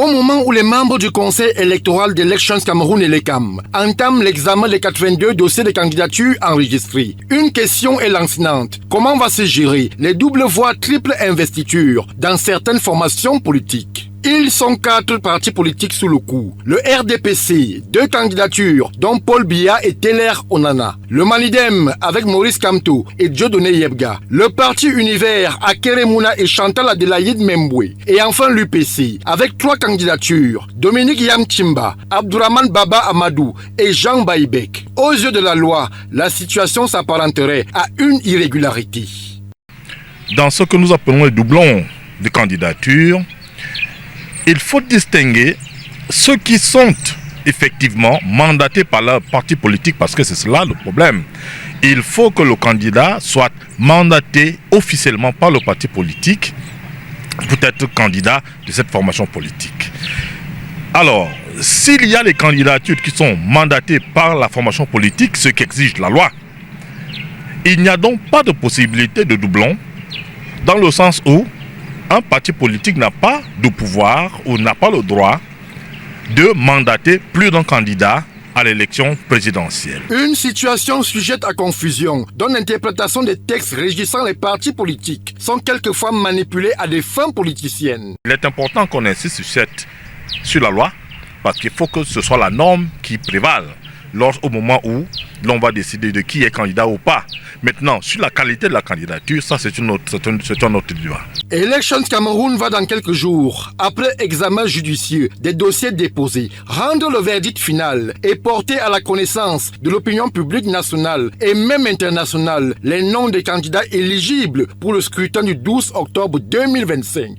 Au moment où les membres du Conseil électoral d'Elections Cameroun et l'ECAM entament l'examen des 82 dossiers de candidature enregistrés, une question est lancinante. Comment va se gérer les doubles voire triples investitures dans certaines formations politiques? Ils sont 4 partis politiques sous le coup. Le RDPC, 2 candidatures, dont Paul Biya et Teller Onana. Le Manidem, avec Maurice Kamto et Dieudonné Yebga. Le Parti Univers, Akeremouna et Chantal Adelaïde Memboué. Et enfin l'UPC, avec 3 candidatures, Dominique Yamchimba, Abdourahmane Baba Amadou et Jean Baïbek. Aux yeux de la loi, la situation s'apparenterait à une irrégularité. Dans ce que nous appelons les doublons de candidature, il faut distinguer ceux qui sont effectivement mandatés par leur parti politique, parce que c'est cela le problème. Il faut que le candidat soit mandaté officiellement par le parti politique pour être candidat de cette formation politique. Alors, s'il y a des candidatures qui sont mandatées par la formation politique, ce qu'exige la loi, il n'y a donc pas de possibilité de doublon, dans le sens où un parti politique n'a pas de pouvoir ou n'a pas le droit de mandater plus d'un candidat à l'élection présidentielle. Une situation sujette à confusion, dont l'interprétation des textes régissant les partis politiques sont quelquefois manipulés à des fins politiciennes. Il est important qu'on insiste sur la loi, parce qu'il faut que ce soit la norme qui prévale au moment où l'on va décider de qui est candidat ou pas. Maintenant, sur la qualité de la candidature, ça c'est un autre débat. Elections Cameroun va dans quelques jours, après examen judicieux des dossiers déposés, rendre le verdict final et porter à la connaissance de l'opinion publique nationale et même internationale les noms des candidats éligibles pour le scrutin du 12 octobre 2025.